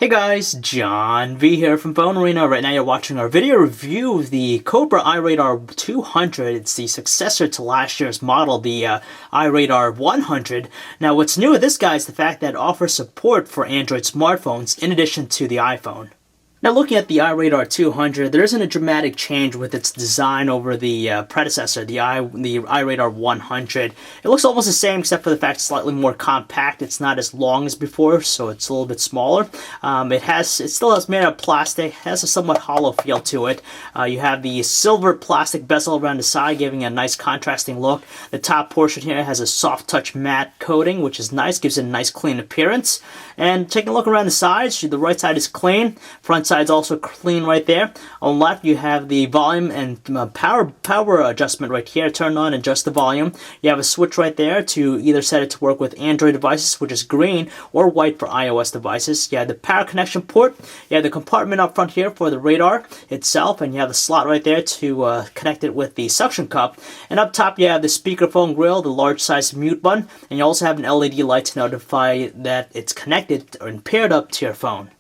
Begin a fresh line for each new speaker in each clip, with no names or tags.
Hey guys, John V here from PhoneArena. Right now you're watching our video review of the Cobra iRadar 200. It's the successor to last year's model, the iRadar 100. Now what's new with this guy is the fact that it offers support for Android smartphones in addition to the iPhone. Now looking at the iRadar 200, there isn't a dramatic change with its design over the predecessor, the iRadar 100. It looks almost the same except for the fact it's slightly more compact. It's not as long as before, so it's a little bit smaller. It still has made out of plastic, has a somewhat hollow feel to it. You have the silver plastic bezel around the side, giving a nice contrasting look. The top portion here has a soft touch matte coating, which is nice, gives it a nice clean appearance. And taking a look around the sides, the right side is clean, front side's also clean right there. On the left you have the volume and power adjustment right here. Turn on and adjust the volume. You have a switch right there to either set it to work with Android devices, which is green, or white for iOS devices. You have the power connection port. You have the compartment up front here for the radar itself, and you have the slot right there to connect it with the suction cup. And up top you have the speakerphone grill, the large size mute button, and you also have an LED light to notify that it's connected and paired up to your phone.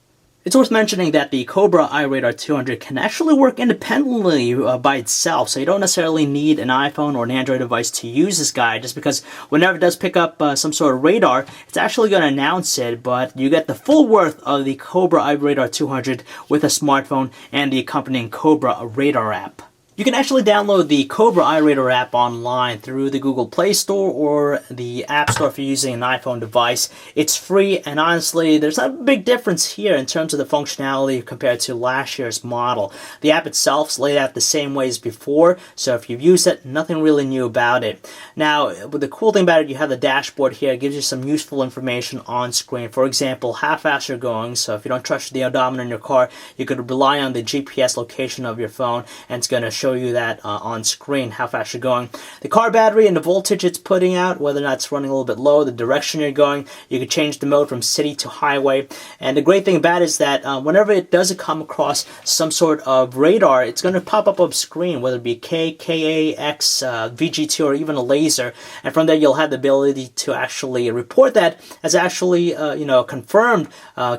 It's worth mentioning that the Cobra iRadar 200 can actually work independently by itself, so you don't necessarily need an iPhone or an Android device to use this guy, just because whenever it does pick up some sort of radar, it's actually going to announce it, but you get the full worth of the Cobra iRadar 200 with a smartphone and the accompanying Cobra radar app. You can actually download the Cobra iRadar app online through the Google Play Store or the App Store if you're using an iPhone device. It's free, and honestly, there's not a big difference here in terms of the functionality compared to last year's model. The app itself is laid out the same way as before, so if you've used it, nothing really new about it. Now, with the cool thing about it, you have the dashboard here. It gives you some useful information on screen. For example, how fast you're going, so if you don't trust the odometer in your car, you could rely on the GPS location of your phone, and it's going to show you that on screen, how fast you're going. The car battery and the voltage it's putting out, whether or not it's running a little bit low, the direction you're going. You can change the mode from city to highway. And the great thing about it is that whenever it does come across some sort of radar, it's going to pop up on screen, whether it be K, KA, X, VG2, or even a laser. And from there, you'll have the ability to actually report that as actually a confirmed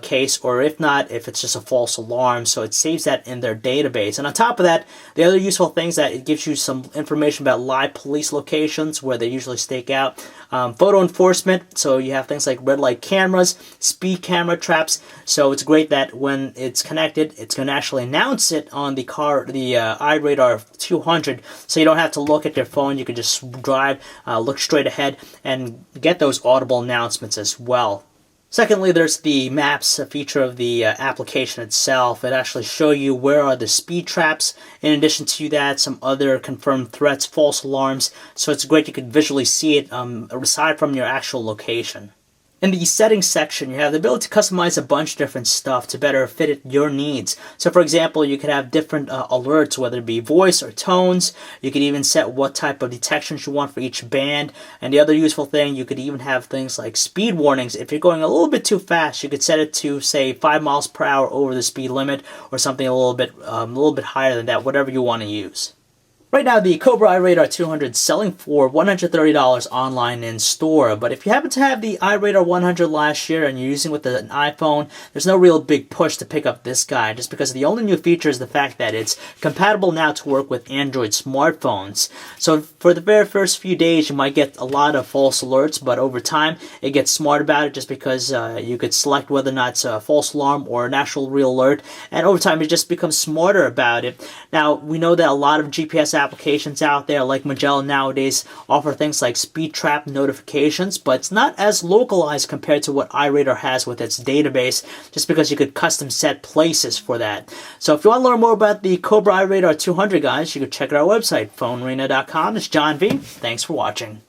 case, or if not, if it's just a false alarm. So it saves that in their database. And on top of that, the other useful things that it gives you some information about live police locations where they usually stake out, photo enforcement, so you have things like red light cameras, speed camera traps. So it's great that when it's connected, it's going to actually announce it on the iRadar 200, so you don't have to look at your phone. You can just drive, look straight ahead, and get those audible announcements as well. Secondly, there's the maps feature of the application itself. It actually shows you where are the speed traps. In addition to that, some other confirmed threats, false alarms. So it's great you can visually see it aside from your actual location. In the settings section, you have the ability to customize a bunch of different stuff to better fit your needs. So for example, you could have different alerts, whether it be voice or tones. You could even set what type of detections you want for each band. And the other useful thing, you could even have things like speed warnings. If you're going a little bit too fast, you could set it to, say, 5 miles per hour over the speed limit, or something a little bit higher than that, whatever you want to use. Right now, the Cobra iRadar 200 is selling for $130 online in store, but if you happen to have the iRadar 100 last year and you're using with an iPhone, there's no real big push to pick up this guy, just because the only new feature is the fact that it's compatible now to work with Android smartphones. So for the very first few days, you might get a lot of false alerts, but over time, it gets smart about it, just because you could select whether or not it's a false alarm or an actual real alert, and over time, it just becomes smarter about it. Now, we know that a lot of GPS applications out there like Magellan nowadays offer things like speed trap notifications, but it's not as localized compared to what iRadar has with its database, just because you could custom set places for that. So if you want to learn more about the Cobra iRadar 200, guys, you can check out our website, PhoneArena.com. It's John V. Thanks for watching.